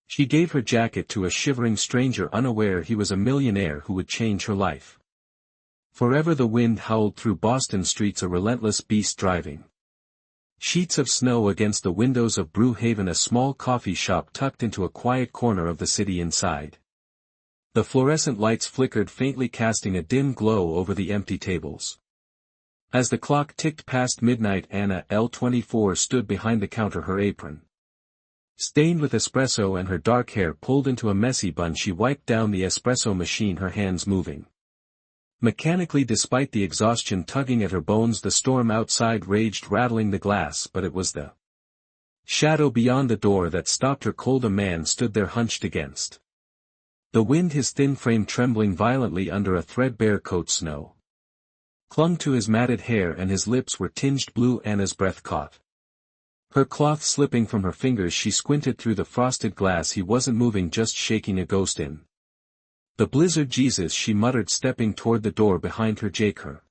She gave her jacket to a shivering stranger unaware he was a millionaire who would change her life. Forever the wind howled through Boston streets, a relentless beast driving. Sheets of snow against the windows of Brew Haven, a small coffee shop tucked into a quiet corner of the city inside. The fluorescent lights flickered faintly, casting a dim glow over the empty tables. As the clock ticked past midnight, Anna, L24, stood behind the counter, her apron stained with espresso and her dark hair pulled into a messy bun. She wiped down the espresso machine, her hands moving mechanically despite the exhaustion tugging at her bones. The storm outside raged, rattling the glass, but it was the shadow beyond the door that stopped her cold. A man stood there, hunched against the wind, his thin frame trembling violently under a threadbare coat. Snow clung to his matted hair and his lips were tinged blue. Anna's breath caught her cloth slipping from her fingers. She squinted through the frosted glass. He wasn't moving, just shaking, a ghost in the blizzard. Jesus, she muttered, stepping toward the door behind her. Jake, her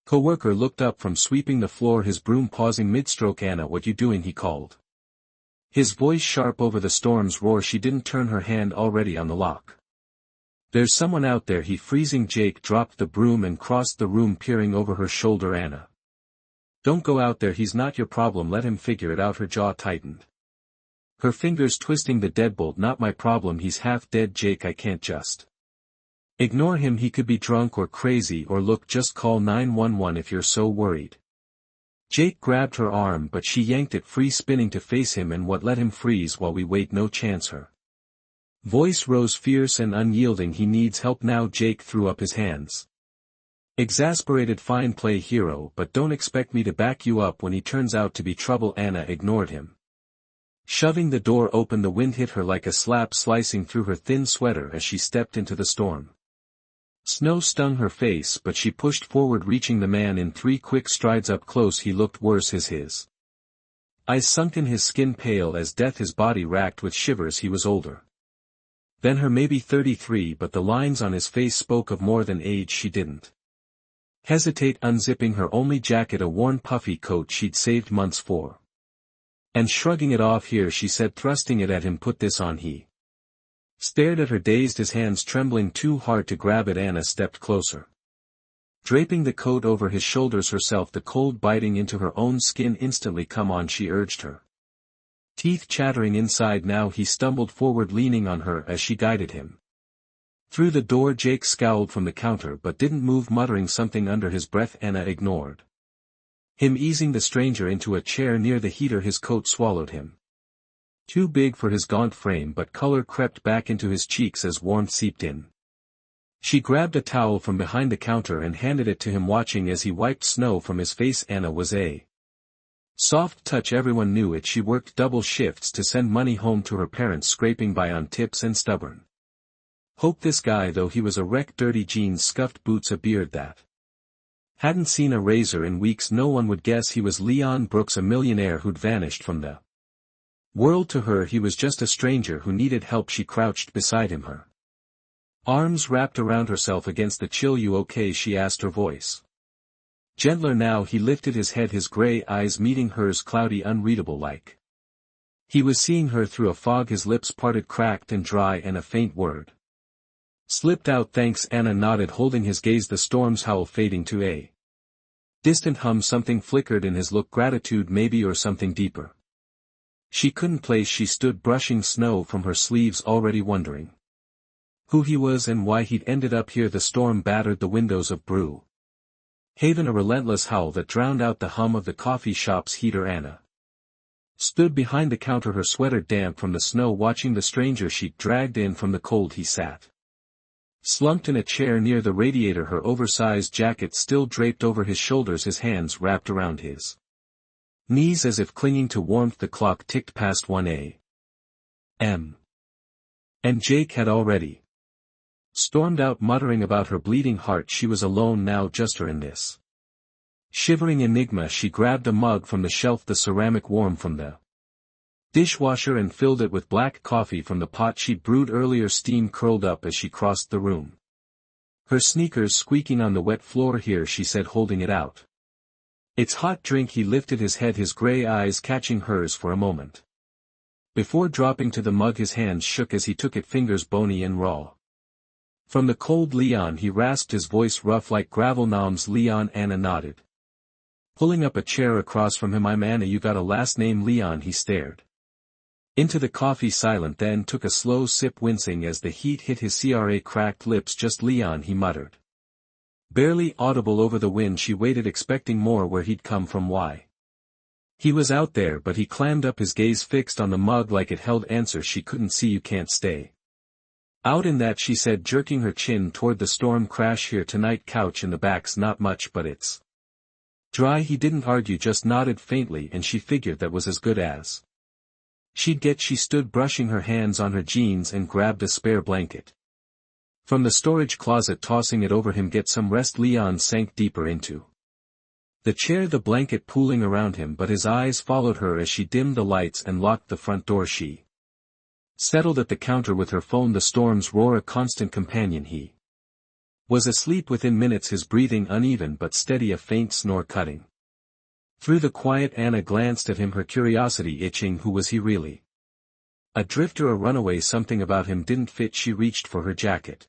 coworker, looked up from sweeping the floor, his broom pausing mid-stroke. Anna, what you doing? He called, his voice sharp over the storm's roar. She didn't turn, her hand already on the lock. There's someone out there, he freezing. Jake dropped the broom and crossed the room, peering over her shoulder. Anna, don't go out there, he's not your problem, let him figure it out. Her jaw tightened, her fingers twisting the deadbolt. Not my problem, he's half dead. Jake, I can't just ignore him, he could be drunk or crazy, or look, just call 911 if you're so worried. Jake grabbed her arm, but she yanked it free, spinning to face him. And what? Let him freeze while we wait, no chance. Her voice rose fierce and unyielding. He needs help now. Jake threw up his hands, exasperated. Fine, play hero, but don't expect me to back you up when he turns out to be trouble. Anna ignored him, shoving the door open. The wind hit her like a slap, slicing through her thin sweater as she stepped into the storm. Snow stung her face, but she pushed forward, reaching the man in 3 quick strides. Up close he looked worse, his eyes sunken, his skin pale as death, his body racked with shivers. He was older than her, maybe 33, but the lines on his face spoke of more than age. She didn't hesitate, unzipping her only jacket, a worn puffy coat she'd saved months for, and shrugging it off. Here, she said, thrusting it at him, put this on. He stared at her, dazed, his hands trembling too hard to grab it. Anna stepped closer, draping the coat over his shoulders, herself the cold biting into her own skin. Instantly, come on, she urged her, teeth chattering inside. Now he stumbled forward, leaning on her as she guided him through the door. Jake scowled from the counter but didn't move, muttering something under his breath. Anna ignored him, easing the stranger into a chair near the heater. His coat swallowed him, too big for his gaunt frame, but color crept back into his cheeks as warmth seeped in. She grabbed a towel from behind the counter and handed it to him, watching as he wiped snow from his face. Anna was a soft touch, everyone knew it. She worked double shifts to send money home to her parents, scraping by on tips and stubborn hope. This guy, though, he was a wreck, dirty jeans, scuffed boots, a beard that hadn't seen a razor in weeks. No one would guess he was Leon Brooks, a millionaire who'd vanished from the world. To her, he was just a stranger who needed help. She crouched beside him, her arms wrapped around herself against the chill. You okay? She asked, her voice gentler now. He lifted his head, his gray eyes meeting hers, cloudy, unreadable, like he was seeing her through a fog. His lips parted, cracked and dry, and a faint word slipped out. Thanks. Anna nodded, holding his gaze, the storm's howl fading to a distant hum. Something flickered in his look, gratitude maybe, or something deeper. She couldn't place. She stood, brushing snow from her sleeves, already wondering who he was and why he'd ended up here. The storm battered the windows of Brew Haven, a relentless howl that drowned out the hum of the coffee shop's heater. Anna stood behind the counter, her sweater damp from the snow, watching the stranger she'd dragged in from the cold. He sat slumped in a chair near the radiator, her oversized jacket still draped over his shoulders, his hands wrapped around his knees as if clinging to warmth. The clock ticked past 1 a.m. and Jake had already stormed out, muttering about her bleeding heart. She was alone now, just her in this shivering enigma. She grabbed a mug from the shelf, the ceramic warm from the dishwasher, and filled it with black coffee from the pot she'd brewed earlier. Steam curled up as she crossed the room, her sneakers squeaking on the wet floor. Here, she said, holding it out. It's hot drink. He lifted his head, his gray eyes catching hers for a moment. Before dropping to the mug his hands shook as he took it, fingers bony and raw. From the cold Leon he rasped, his voice rough like gravel. Noms Leon. Anna nodded. Pulling up a chair across from him. I'm Anna. You got a last name? Leon. He stared into the coffee, silent, then took a slow sip, wincing as the heat hit his cracked lips. Just Leon, he muttered. Barely audible over the wind. She waited, expecting more. Where he'd come from, why he was out there, but he clammed up, his gaze fixed on the mug like it held answers she couldn't see. You can't stay out in that, she said, jerking her chin toward the storm crash here tonight. Couch in the back's not much, but it's dry. He didn't argue, just nodded faintly, and she figured that was as good as she'd get. She stood, brushing her hands on her jeans, and grabbed a spare blanket from the storage closet, tossing it over him. Get some rest. Leon sank deeper into the chair, the blanket pooling around him, but his eyes followed her as she dimmed the lights and locked the front door. She settled at the counter with her phone, the storm's roar a constant companion. He was asleep within minutes, his breathing uneven but steady, a faint snore cutting through the quiet. Anna glanced at him, her curiosity itching. Who was he really? A drifter, a runaway? Something about him didn't fit. She reached for her jacket,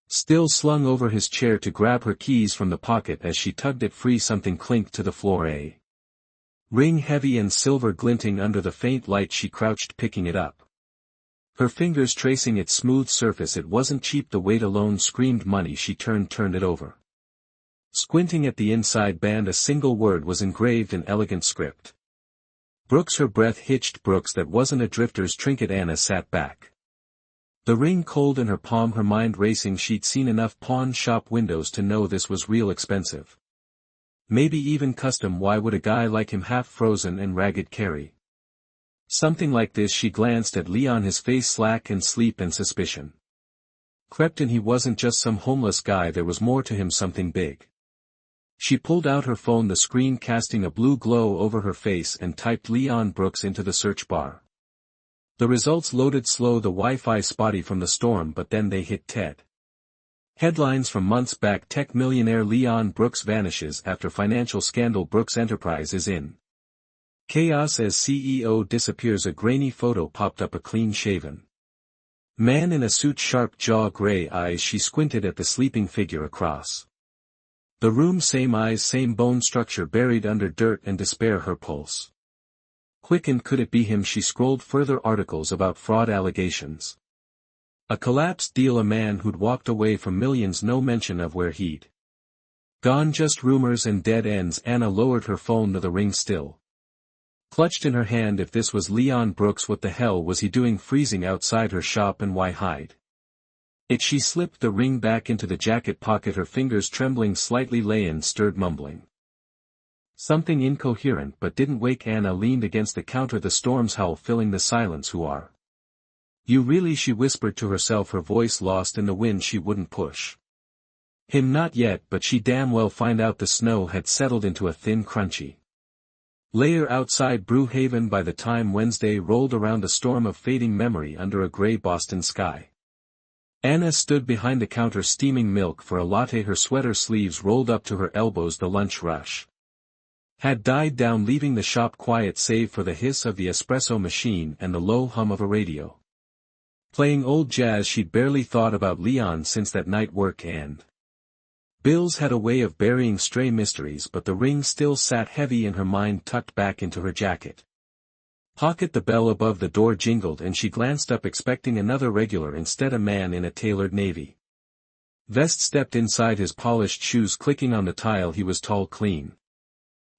still slung over his chair, to grab her keys from the pocket. As she tugged it free, something clinked to the floor, a ring heavy and silver glinting under the faint light. She crouched, picking it up, her fingers tracing its smooth surface. It wasn't cheap, the weight alone screamed money. She turned it over, squinting at the inside band. A single word was engraved in elegant script. Brooks. Her breath hitched. Brooks, that wasn't a drifter's trinket. Anna sat back, the ring cold in her palm, her mind racing. She'd seen enough pawn shop windows to know this was real expensive. Maybe even custom. Why would a guy like him, half frozen and ragged, carry something like this? She glanced at Leon, his face slack, and sleep and suspicion crept in. He wasn't just some homeless guy, there was more to him, something big. She pulled out her phone, the screen casting a blue glow over her face, and typed Leon Brooks into the search bar. The results loaded slow, the Wi-Fi spotty from the storm, but then they hit TED headlines from months back. Tech millionaire Leon Brooks vanishes after financial scandal. Brooks Enterprises in chaos as CEO disappears. A grainy photo popped up, a clean-shaven man in a suit, sharp jaw, gray eyes. She squinted at the sleeping figure across the room, same eyes, same bone structure, buried under dirt and despair. Her pulse quickened. Could it be him? She scrolled further, articles about fraud allegations, a collapsed deal, a man who'd walked away from millions, no mention of where he'd gone, just rumors and dead ends. Anna lowered her phone to the ring, still clutched in her hand. If this was Leon Brooks, what the hell was he doing freezing outside her shop, and why hide it? She slipped the ring back into the jacket pocket, her fingers trembling slightly. Leon stirred, mumbling something incoherent, but didn't wake. Anna leaned against the counter, the storm's howl filling the silence. Who are you really? She whispered to herself, her voice lost in the wind. She wouldn't push him, not yet, but she damn well find out. The snow had settled into a thin, crunchy layer outside Brewhaven by the time Wednesday rolled around, a storm of fading memory under a gray Boston sky. Anna stood behind the counter, steaming milk for a latte, her sweater sleeves rolled up to her elbows. The lunch rush had died down, leaving the shop quiet save for the hiss of the espresso machine and the low hum of a radio playing old jazz. She'd barely thought about Leon since that night. Work and bills had a way of burying stray mysteries, but the ring still sat heavy in her mind, tucked back into her jacket pocket. The bell above the door jingled, and she glanced up, expecting another regular. Instead, a man in a tailored navy vest stepped inside, his polished shoes clicking on the tile. He was tall, clean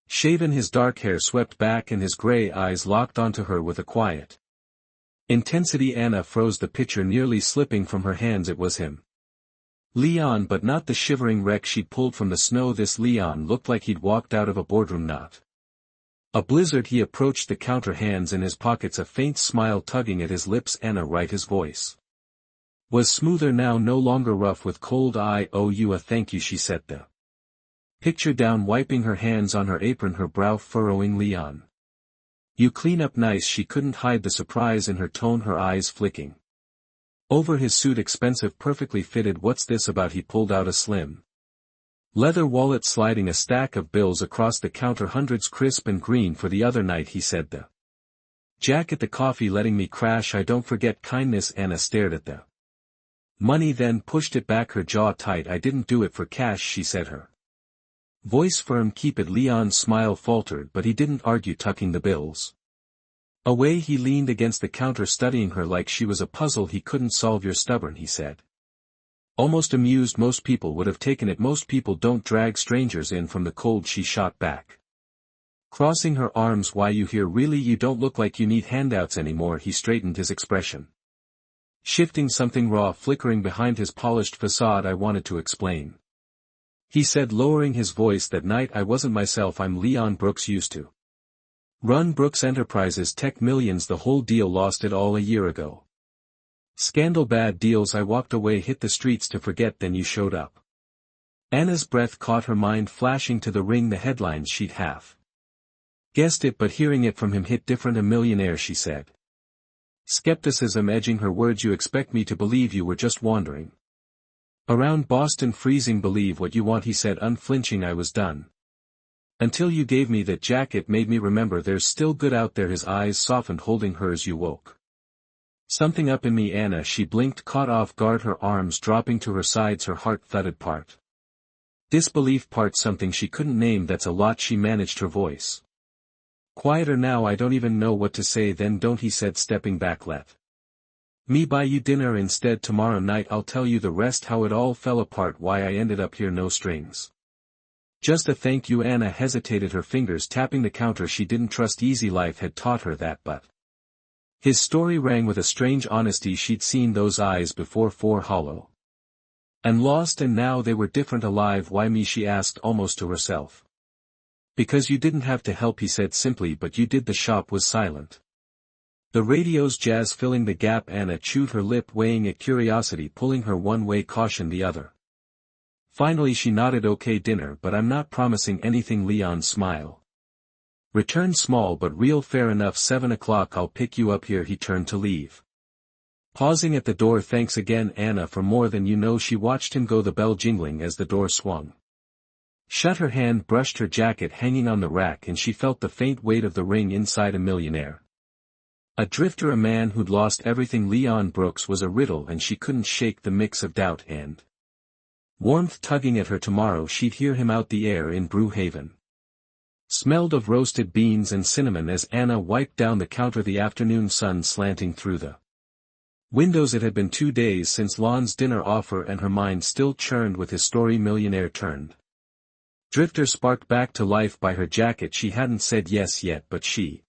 shaven, his dark hair swept back, and his gray eyes locked onto her with a quiet intensity. Anna froze, the picture nearly slipping from her hands. It was him. Leon, but not the shivering wreck she'd pulled from the snow. This Leon looked like he'd walked out of a boardroom, not a blizzard. He approached the counter, hands in his pockets, a faint smile tugging at his lips. Anna, right. His voice was smoother now, no longer rough with cold. I owe you a thank you, she set the picture down, wiping her hands on her apron, her brow furrowing. Leon, you clean up nice. She couldn't hide the surprise in her tone, her eyes flicking over his suit, expensive, perfectly fitted. What's this about? He pulled out a slim leather wallet, sliding a stack of bills across the counter, hundreds, crisp and green, for the other night. He said the Jack at the coffee letting me crash. I don't forget kindness. Anna stared at the money then pushed it back, her jaw tight. I didn't do it for cash, she said, her voice firm. Keep it. Leon's smile faltered, but he didn't argue, tucking the bills away. He leaned against the counter studying her like she was a puzzle he couldn't solve. You're stubborn, he said. Almost amused. Most people would have taken it. Most people don't drag strangers in from the cold, she shot back, crossing her arms. Why you here? Really, you don't look like you need handouts anymore. He straightened, his expression shifting, something raw flickering behind his polished facade. I wanted to explain, he said, lowering his voice. That night I wasn't myself. I'm Leon Brooks, used to run Brooks Enterprises, tech millions, the whole deal. Lost it all a year ago. Scandal, bad deals. I walked away, hit the streets to forget. Then you showed up. Anna's breath caught, her mind flashing to the ring. The headlines, she'd half guessed it, but hearing it from him hit different. A millionaire, she said, skepticism edging her words. You expect me to believe you were just wandering around Boston, freezing? Believe what you want, he said, unflinching. I was done until you gave me that jacket. Made me remember there's still good out there. His eyes softened, holding hers. You woke something up in me, Anna. She blinked, caught off guard, her arms dropping to her sides. Her heart thudded. Part disbelief, part something she couldn't name. That's a lot. She managed, her voice quieter now. I don't even know what to say. Then don't, he said, stepping back. Let me buy you dinner instead. Tomorrow night I'll tell you the rest, how it all fell apart, why I ended up here. No strings, just a thank you. Anna hesitated, her fingers tapping the counter. She didn't trust easy. Life had taught her that, but his story rang with a strange honesty. She'd seen those eyes before, hollow and lost, and now they were different, alive. Why me? She asked, almost to herself. Because you didn't have to help, he said simply. But you did. The shop was silent, the radio's jazz filling the gap. Anna chewed her lip, weighing it, curiosity pulling her one way, caution the other. Finally she nodded. Okay, dinner, but I'm not promising anything. Leon's smile returned, small but real. Fair enough. 7 o'clock, I'll pick you up here. He turned to leave, pausing at the door. Thanks again, Anna, for more than you know. She watched him go, the bell jingling as the door swung shut. Her hand brushed her jacket hanging on the rack, and she felt the faint weight of the ring inside. A millionaire, a drifter, a man who'd lost everything. Leon Brooks was a riddle, and she couldn't shake the mix of doubt and warmth tugging at her. Tomorrow she'd hear him out. The air in Brew Haven smelled of roasted beans and cinnamon as Anna wiped down the counter, the afternoon sun slanting through the windows. It had been 2 days since Lon's dinner offer, and her mind still churned with his story. Millionaire turned drifter, sparked back to life by her jacket. She hadn't said yes yet, but she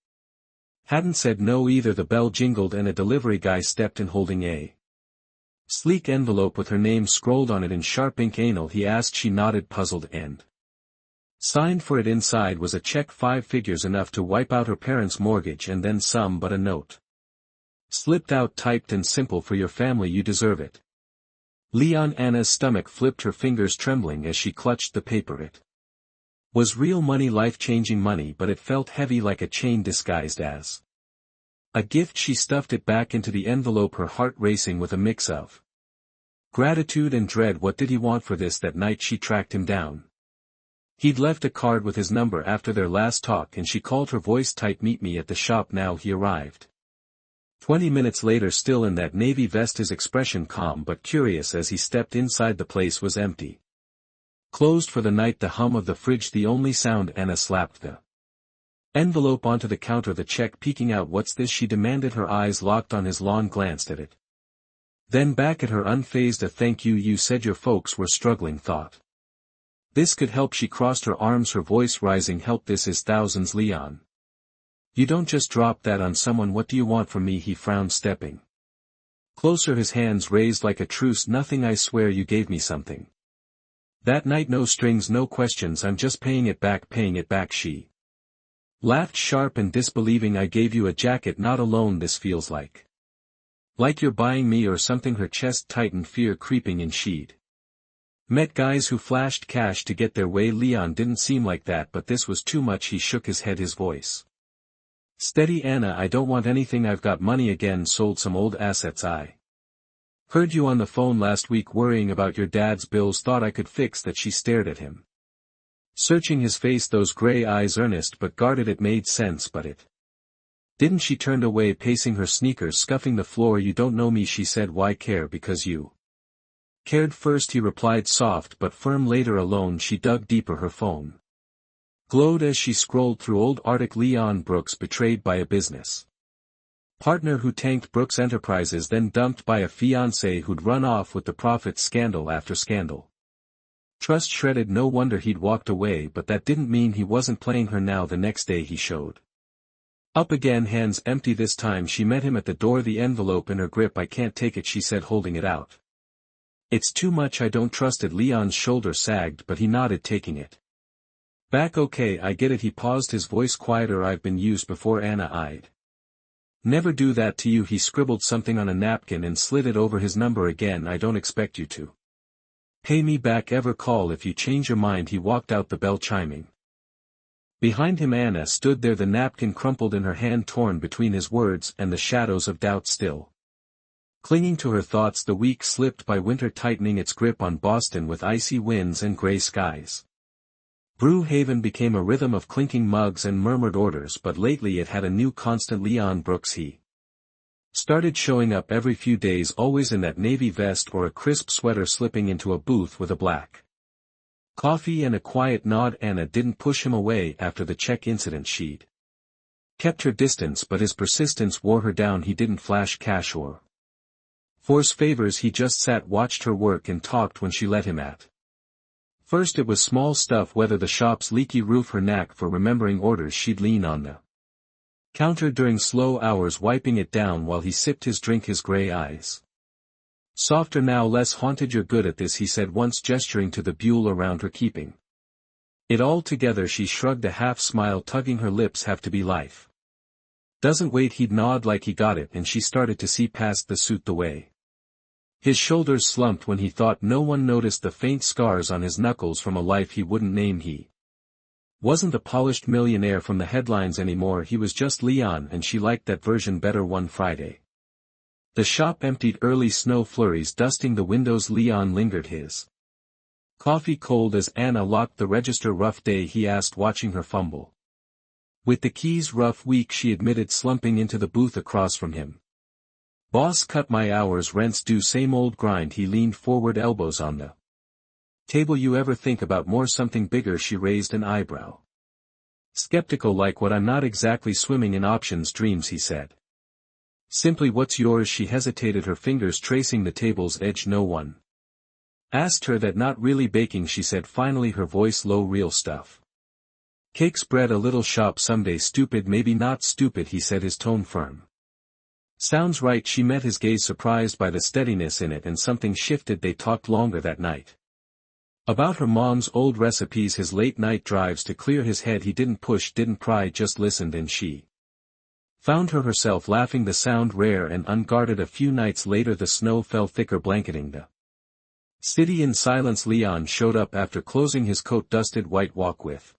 hadn't said no either. The bell jingled and a delivery guy stepped in, holding a sleek envelope with her name scrolled on it in sharp ink. Anal, he asked. She nodded, puzzled, and signed for it. Inside was a check, 5 figures, enough to wipe out her parents' mortgage and then some, but a note slipped out, typed and simple: for your family, you deserve it. Leon. Anna's stomach flipped, her fingers trembling as she clutched the paper. It was real money, life-changing money, but it felt heavy, like a chain disguised as a gift. She stuffed it back into the envelope, her heart racing with a mix of gratitude and dread. What did he want for this? That night she tracked him down. He'd left a card with his number after their last talk, and she called, her voice tight. Meet me at the shop now. He arrived 20 minutes later, still in that navy vest, his expression calm but curious. As he stepped inside, the place was empty, closed for the night. The hum of the fridge the only sound. Anna slapped the envelope onto the counter, the check peeking out. What's this? She demanded, her eyes locked on his. Lon glanced at it, then back at her, unfazed. A thank you. You said your folks were struggling. Thought this could help. She crossed her arms, her voice rising. Help? This is thousands, Leon. You don't just drop that on someone. What do you want from me? He frowned, stepping closer, his hands raised like a truce. Nothing, I swear you gave me something that night. No strings, no questions. I'm just paying it back. Paying it back? She laughed, sharp and disbelieving. I gave you a jacket, not a loan. This feels like you're buying me or something. Her chest tightened, fear creeping in. She'd met guys who flashed cash to get their way. Leon didn't seem like that, but this was too much. He shook his head, his voice steady. Anna, I don't want anything. I've got money again, sold some old assets. I heard you on the phone last week worrying about your dad's bills. Thought I could fix that. She stared at him, searching his face, those gray eyes earnest but guarded. It made sense, but it Didn't she? Turned away, pacing her sneakers, scuffing the floor. You don't know me, she said. Why care? Because you cared first, he replied, soft but firm. Later, alone, she dug deeper. Her phone glowed as she scrolled through old Arctic. Leon Brooks betrayed by a business partner who tanked Brooks Enterprises, then dumped by a fiancé who'd run off with the profits. Scandal after scandal. Trust shredded. No wonder he'd walked away, but that didn't mean he wasn't playing her now. The next day he showed up again, hands empty. This time she met him at the door, the envelope in her grip. I can't take it, she said, holding it out. It's too much. I don't trust it. Leon's shoulder sagged, but he nodded, taking it back. Okay, I get it. He paused, his voice quieter. I've been used before. Anna, I'd never do that to you. He scribbled something on a napkin and slid it over. His number again. I don't expect you to pay me back ever. Call if you change your mind. He walked out, the bell chiming behind him. Anna stood there, the napkin crumpled in her hand, torn between his words and the shadows of doubt still clinging to her thoughts. The week slipped by, winter tightening its grip on Boston with icy winds and gray skies. Brew Haven became a rhythm of clinking mugs and murmured orders, but lately it had a new constant. Leon Brooks. He started showing up every few days, always in that navy vest or a crisp sweater, slipping into a booth with a black coffee and a quiet nod. Anna didn't push him away after the check incident. She'd kept her distance, but his persistence wore her down. He didn't flash cash or force favors. He just sat, watched her work, and talked when she let him at first. It was small stuff, whether the shop's leaky roof, her knack for remembering orders. She'd lean on the counter during slow hours, wiping it down while he sipped his drink, his gray eyes softer now, less haunted. You're good at this, he said once, gesturing to the buhl around her, keeping it all together. She shrugged, a half smile tugging her lips. Have to be, life doesn't wait. He'd nod like he got it, and she started to see past the suit, the way his shoulders slumped when he thought no one noticed the faint scars on his knuckles from a life he wouldn't name. He wasn't the polished millionaire from the headlines anymore. He was just Leon, and she liked that version better. One Friday the shop emptied, early snow flurries dusting the windows. Leon lingered, his coffee cold as Anna locked the register. Rough day, he asked, watching her fumble with the keys. Rough week, she admitted, slumping into the booth across from him. Boss cut my hours, rent's due, same old grind. He leaned forward, elbows on the table. You ever think about more, something bigger? She raised an eyebrow, skeptical. Like what? I'm not exactly swimming in options dreams, he said. Simply, what's yours? She hesitated, her fingers tracing the table's edge. No one asked her that. Not really. Baking, she said finally, her voice low. Real stuff. Cakes, bread, a little shop someday. Stupid? Maybe not stupid, he said, his tone firm. Sounds right. She met his gaze, surprised by the steadiness in it, and something shifted. They talked longer that night about her mom's old recipes, his late night drives to clear his head. He didn't push, didn't pry, just listened, and she found herself laughing, the sound rare and unguarded. A few nights later the snow fell thicker, blanketing the city in silence. Leon showed up after closing his coat. Dusted white. Walk with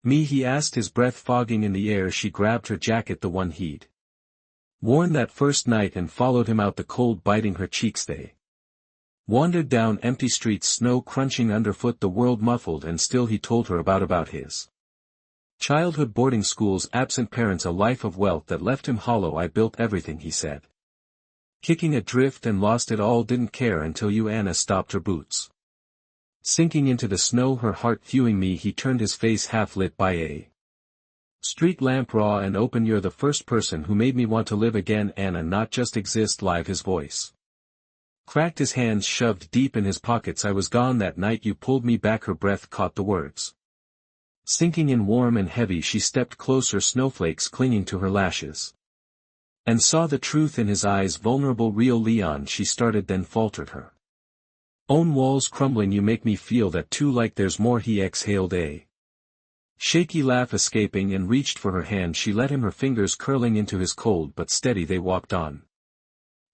me, he asked, his breath fogging in the air. She grabbed her jacket, the one he'd worn that first night, and followed him out, the cold biting her cheeks. They wandered down empty streets, snow crunching underfoot, the world muffled and still. He told her about his childhood, boarding schools, absent parents, a life of wealth that left him hollow. I built everything, he said, kicking adrift, and lost it all. Didn't care until you. Anna stopped, her boots sinking into the snow, her heart viewing me. He turned, his face half lit by a street lamp, raw and open. You're the first person who made me want to live again, Anna, not just exist, live. His voice cracked, his hands shoved deep in his pockets. I was gone that night you pulled me back. Her breath caught the words sinking in, warm and heavy. She stepped closer, snowflakes clinging to her lashes, and saw the truth in his eyes, vulnerable, real. Leon, she started, then faltered, her own walls crumbling. You make me feel that too, like there's more. He exhaled, a shaky laugh escaping, and reached for her hand. She let him, her fingers curling into his cold but steady. They walked on,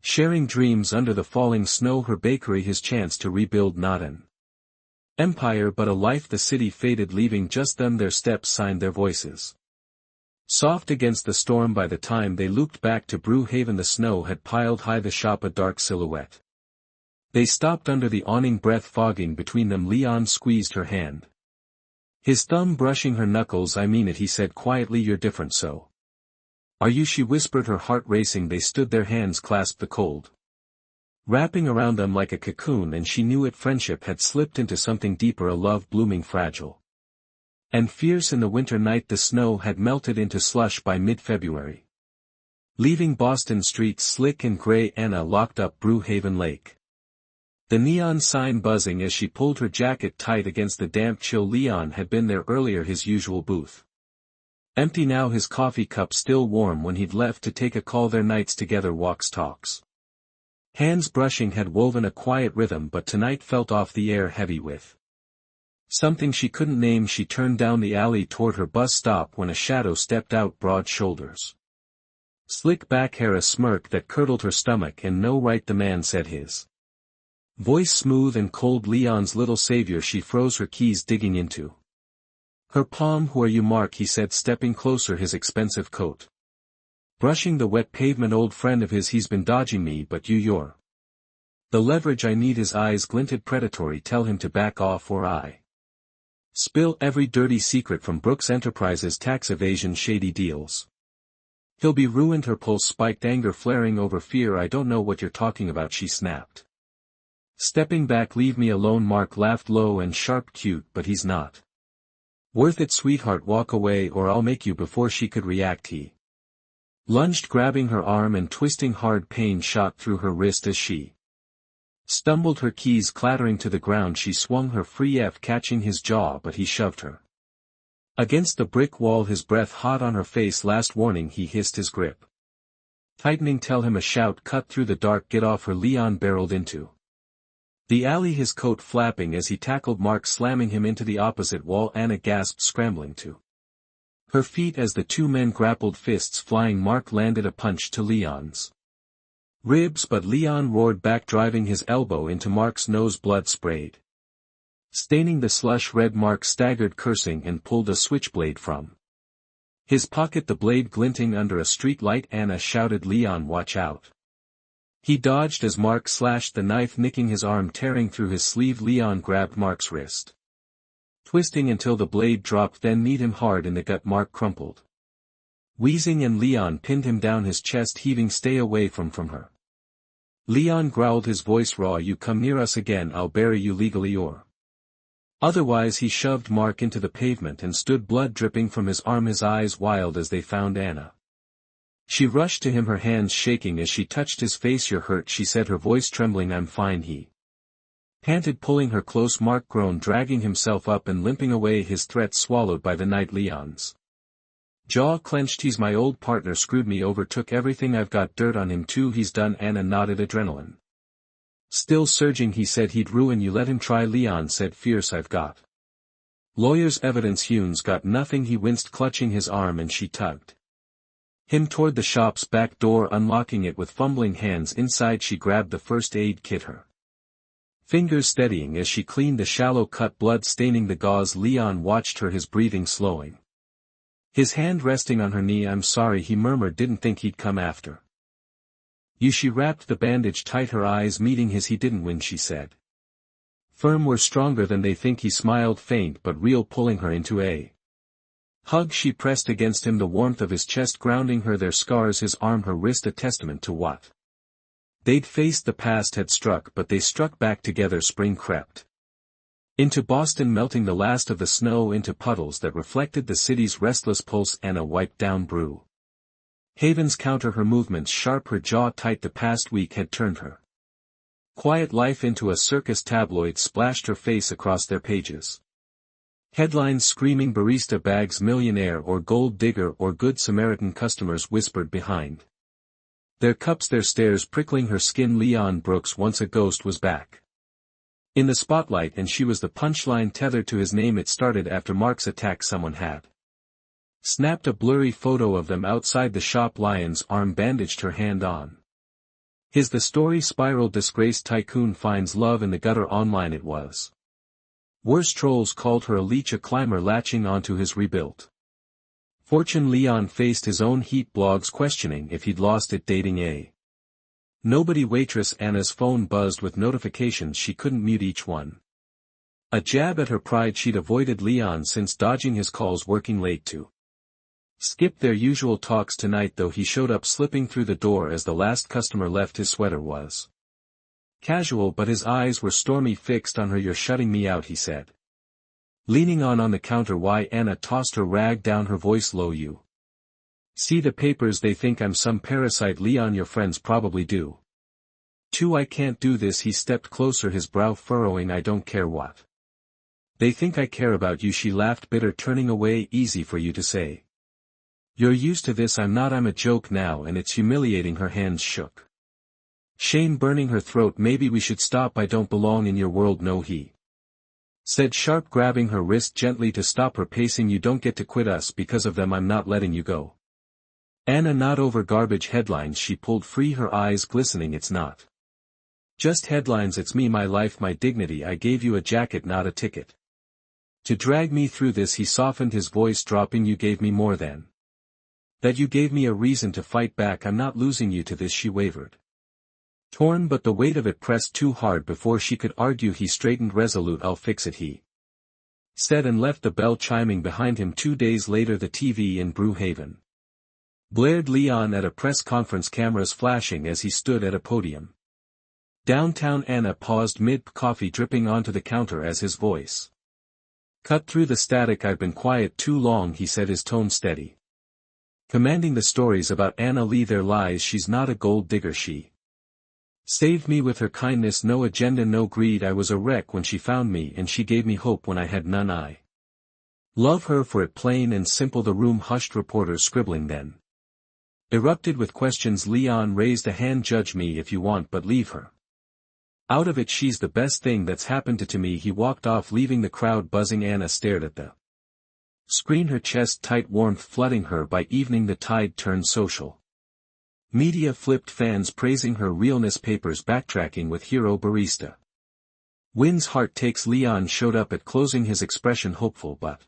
sharing dreams under the falling snow. Her bakery, his chance to rebuild not an empire but a life. The city faded, leaving just them. Their steps signed, their voices soft against the storm. By the time they looped back to Brew Haven the snow had piled high, the shop a dark silhouette. They stopped under the awning, breath fogging between them. Leon squeezed her hand, his thumb brushing her knuckles. I mean it, he said quietly, you're different, so Are you? She whispered, her heart racing. They stood, their hands clasped, the cold wrapping around them like a cocoon, and she knew it. Friendship had slipped into something deeper, a love blooming fragile and fierce in the winter night. The snow had melted into slush by mid-February, leaving Boston streets slick and gray. Anna locked up Brew Haven Lake, the neon sign buzzing as she pulled her jacket tight against the damp chill. Leon had been there earlier, his usual booth empty now, his coffee cup still warm when he'd left to take a call. Their nights together, walks, talks, hands brushing, had woven a quiet rhythm, but tonight felt off, the air heavy with something she couldn't name. She turned down the alley toward her bus stop when a shadow stepped out, broad shoulders, slick back hair, a smirk that curdled her stomach. And no, right, the man said, his voice smooth and cold. Leon's little savior. She froze, her keys digging into her palm. Who are you, Mark? He said, stepping closer, his expensive coat brushing the wet pavement. Old friend of his. He's been dodging me, but you're the leverage I need. His eyes glinted predatory. Tell him to back off or I spill every dirty secret, from Brooks Enterprises tax evasion shady deals. He'll be ruined. Her pulse spiked, anger flaring over fear. I don't know what you're talking about, she snapped, stepping back. Leave me alone. Mark laughed low and sharp. Cute, but he's not worth it, sweetheart. Walk away or I'll make you. Before she could react, he lunged, grabbing her arm and twisting. Hard pain shot through her wrist as she stumbled, her keys clattering to the ground. She swung her free, catching his jaw, but he shoved her against the brick wall, his breath hot on her face. Last warning, he hissed, his grip tightening. Tell him. A shout cut through the dark. Get off her. Leon barreled into the alley, his coat flapping as he tackled Mark, slamming him into the opposite wall. Anna gasped, scrambling to her feet as the two men grappled, fists flying. Mark landed a punch to Leon's ribs, but Leon roared back, driving his elbow into Mark's nose. Blood sprayed, staining the slush red. Mark staggered, cursing, and pulled a switchblade from his pocket, the blade glinting under a street light. Anna shouted, Leon, watch out. He dodged as Mark slashed the knife, nicking his arm, tearing through his sleeve. Leon grabbed Mark's wrist, twisting until the blade dropped, then kneed him hard in the gut. Mark crumpled, wheezing, and Leon pinned him down, his chest heaving. Stay away from her. Leon growled, his voice raw. You come near us again, I'll bury you, legally or otherwise. He shoved Mark into the pavement and stood, blood dripping from his arm, his eyes wild as they found Anna. She rushed to him, her hands shaking as she touched his face. You're hurt, she said, her voice trembling. I'm fine, he panted, pulling her close. Mark groaned, dragging himself up and limping away, his threat swallowed by the night. Leon's jaw clenched. He's my old partner, screwed me over, took everything I've got, dirt on him too. He's done. Anna nodded, adrenaline still surging. He said he'd ruin you, let him try. Leon said, fierce, I've got lawyers, evidence. Hune's got nothing. He winced, clutching his arm, and she tugged him toward the shop's back door, unlocking it with fumbling hands. Inside she grabbed the first aid kit, her fingers steadying as she cleaned the shallow cut, blood staining the gauze. Leon watched her, his breathing slowing, his hand resting on her knee. I'm sorry, he murmured, didn't think he'd come after you. She wrapped the bandage tight, her eyes meeting his. He didn't win, she said. Firm, we're stronger than they think. He smiled, faint but real, pulling her into a hug. She pressed against him, the warmth of his chest grounding her, their scars, his arm, her wrist, a testament to what they'd faced. The past had struck, but they struck back together. Spring crept into Boston, melting the last of the snow into puddles that reflected the city's restless pulse. Anna wiped down Brew Haven's counter, her movements sharp, her jaw tight. The past week had turned her quiet life into a circus. Tabloids splashed her face across their pages. Headlines screaming, barista bags millionaire or gold digger or good Samaritan. Customers whispered behind their cups, their stares prickling her skin. Leon Brooks, once a ghost, was back in the spotlight, and she was the punchline tethered to his name. It started after Mark's attack. Someone had snapped a blurry photo of them outside the shop. Lyon's arm bandaged, her hand on his. The story spiraled. Disgraced tycoon finds love in the gutter. Online it was worse. Trolls called her a leech, a climber latching onto his rebuilt fortune. Leon faced his own heat, blogs questioning if he'd lost it, dating a nobody waitress. Anna's phone buzzed with notifications she couldn't mute each one. A jab at her pride. She'd avoided Leon since, dodging his calls, working late to Skipped their usual talks tonight though. He showed up slipping through the door as the last customer left. His sweater was casual but his eyes were stormy, fixed on her. "You're shutting me out," he said, leaning on the counter. "Why?" Anna tossed her rag down, her voice low. "You see the papers? They think I'm some parasite." "Leon, your friends probably do too. I can't do this." He stepped closer, his brow furrowing. "I don't care what they think. I care about you." She laughed, bitter, turning away. "Easy for you to say. You're used to this. I'm not. I'm a joke now, and it's humiliating." Her hands shook, shame burning her throat. "Maybe we should stop. I don't belong in your world." "No," he said sharp, grabbing her wrist gently to stop her pacing. "You don't get to quit us because of them. I'm not letting you go." "Anna, not over garbage headlines." She pulled free, her eyes glistening. "It's not just headlines, it's me, my life, my dignity. I gave you a jacket, not a ticket to drag me through this." He softened, his voice dropping. "You gave me more than that. You gave me a reason to fight back. I'm not losing you to this." She wavered, torn, but the weight of it pressed too hard before she could argue. He straightened, resolute. "I'll fix it," he said, and left, the bell chiming behind him. 2 days later, the TV in Brewhaven blared. Leon at a press conference, cameras flashing as he stood at a podium downtown. Anna paused mid-coffee, dripping onto the counter as his voice cut through the static. "I've been quiet too long," he said, his tone steady, commanding. "The stories about Anna Lee, they're lies. She's not a gold digger. She saved me with her kindness. No agenda, no greed. I was a wreck when she found me, and she gave me hope when I had none. I love her for it, plain and simple." The room hushed, reporters scribbling, then erupted with questions. Leon raised a hand. "Judge me if you want, but leave her out of it. She's the best thing that's happened to me." He walked off, leaving the crowd buzzing. Anna stared at the screen, her chest tight, warmth flooding her. By evening the tide turned. Social media flipped, fans praising her realness, papers backtracking with "hero barista wins, heart takes." Leon showed up at closing, his expression hopeful but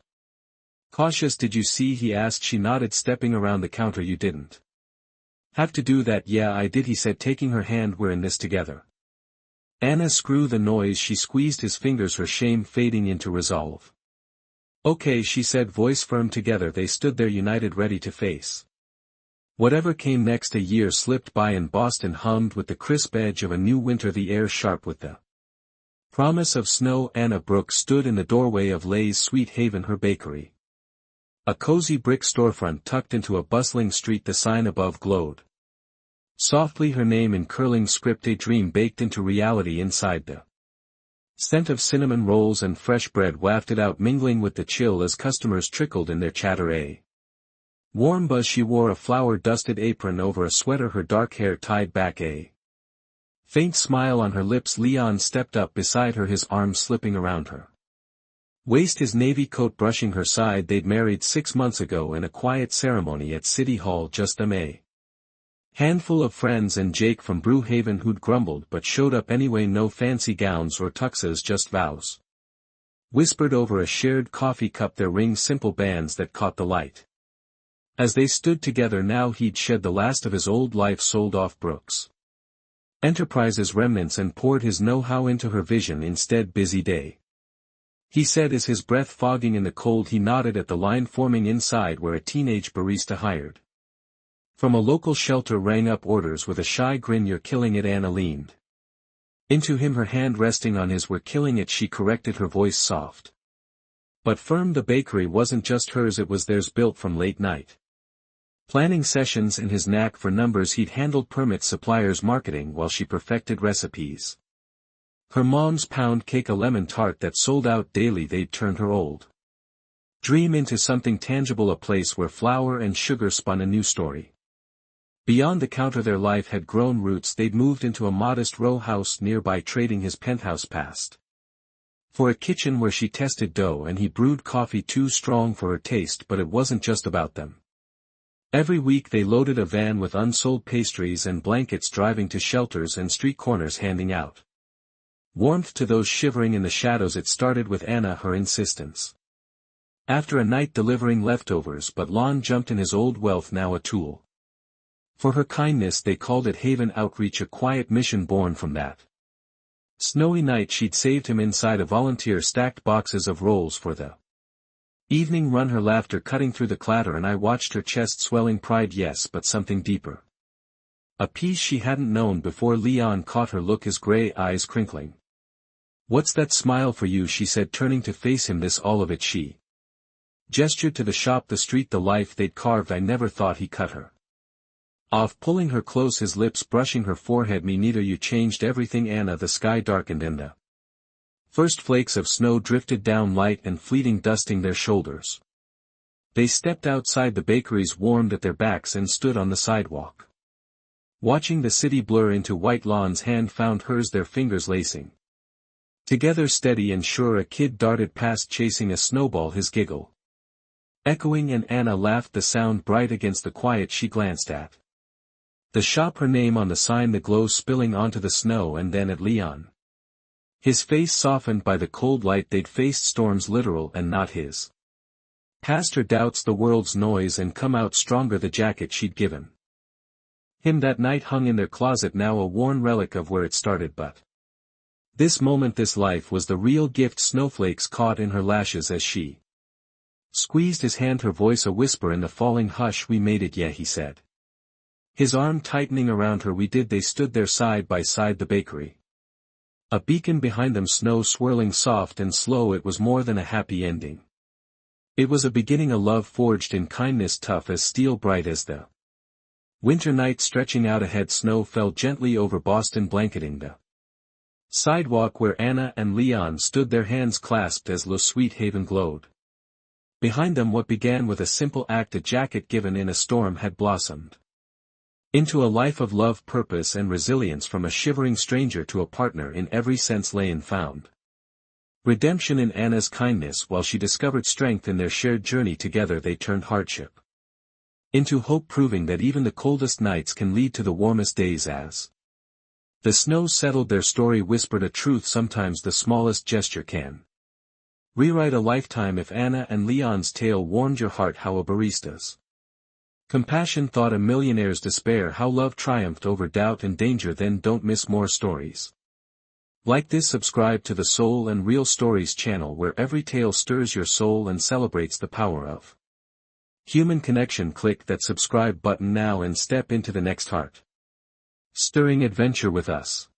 cautious. "Did you see?" he asked. She nodded, stepping around the counter. "You didn't have to do that." "Yeah, I did," he said, taking her hand. "We're in this together." Anna, screw the noise. She squeezed his fingers, her shame fading into resolve. "Okay," she said, voice firm. Together they stood there, united, ready to face whatever came next. A year slipped by and Boston hummed with the crisp edge of a new winter, the air sharp with the promise of snow. Anna Brooks stood in the doorway of Lay's Sweet Haven, her bakery, a cozy brick storefront tucked into a bustling street. The sign above glowed softly, her name in curling script, a dream baked into reality. Inside, the scent of cinnamon rolls and fresh bread wafted out, mingling with the chill as customers trickled in their chatter. A warm buzz. She wore a flour-dusted apron over a sweater, her dark hair tied back, a faint smile on her lips. Leon stepped up beside her, his arms slipping around her waist, his navy coat brushing her side. They'd married 6 months ago in a quiet ceremony at City Hall, just them, a handful of friends, and Jake from Brewhaven, who'd grumbled but showed up anyway. No fancy gowns or tuxes, just vows whispered over a shared coffee cup, their rings simple bands that caught the light. As they stood together now, he'd shed the last of his old life, sold off Brooks Enterprises remnants, and poured his know-how into her vision instead. "Busy day," he said, as his breath fogging in the cold. He nodded at the line forming inside, where a teenage barista hired from a local shelter rang up orders with a shy grin. "You're killing it." Anna leaned into him, her hand resting on his. "We're killing it," she corrected, her voice soft but firm. The bakery wasn't just hers, it was theirs, built from late night planning sessions and his knack for numbers. He'd handled permits, suppliers, marketing, while she perfected recipes. Her mom's pound cake, a lemon tart that sold out daily. They'd turned her old dream into something tangible, a place where flour and sugar spun a new story. Beyond the counter their life had grown roots. They'd moved into a modest row house nearby, trading his penthouse past for a kitchen where she tested dough and he brewed coffee too strong for her taste. But it wasn't just about them. Every week they loaded a van with unsold pastries and blankets, driving to shelters and street corners, handing out warmth to those shivering in the shadows. It started with Anna, her insistence after a night delivering leftovers, but Lon jumped in, his old wealth now a tool for her kindness. They called it Haven Outreach, a quiet mission born from that snowy night she'd saved him inside a volunteer, stacked boxes of rolls for the Evening run, her laughter cutting through the clatter, and I watched her chest swelling, pride yes, but something deeper. A piece she hadn't known before. Leon caught her look, his gray eyes crinkling. "What's that smile for you?" she said, turning to face him. "This all of it." She gestured to the shop, the street, the life they'd carved. I never thought he cut her off, pulling her close, his lips brushing her forehead. "Me neither, you changed everything, Anna." The sky darkened and the first flakes of snow drifted down, light and fleeting, dusting their shoulders. They stepped outside the bakeries, warmed at their backs, and stood on the sidewalk, watching the city blur into white. Lon's hand found hers, their fingers lacing together, steady and sure. A kid darted past, chasing a snowball, his giggle echoing, and Anna laughed, the sound bright against the quiet. She glanced at the shop, her name on the sign, the glow spilling onto the snow, and then at Leon. His face softened by the cold light. They'd faced storms, literal and not his. Past her doubts, the world's noise, and come out stronger. The jacket she'd given him that night hung in their closet, now a worn relic of where it started. But this moment, this life, was the real gift. Snowflakes caught in her lashes as she squeezed his hand, her voice a whisper in the falling hush. "We made it, yeah," he said, his arm tightening around her. "We did." They stood there side by side, the bakery a beacon behind them, snow swirling soft and slow. It was more than a happy ending. It was a beginning, a love forged in kindness, tough as steel, bright as the winter night stretching out ahead. Snow fell gently over Boston, blanketing the sidewalk where Anna and Leon stood, their hands clasped as Lo Sweet Haven glowed behind them. What began with a simple act, a jacket given in a storm, had blossomed into a life of love, purpose and resilience. From a shivering stranger to a partner in every sense, Leon found redemption in Anna's kindness, while she discovered strength in their shared journey. Together they turned hardship into hope, proving that even the coldest nights can lead to the warmest days. As the snow settled, their story whispered a truth: sometimes the smallest gesture can rewrite a lifetime. If Anna and Leon's tale warmed your heart, how a barista's compassion thought a millionaire's despair, how love triumphed over doubt and danger, then don't miss more stories like this. Subscribe to the Soul and Real Stories channel, where every tale stirs your soul and celebrates the power of human connection. Click that subscribe button now and step into the next heart stirring adventure with us.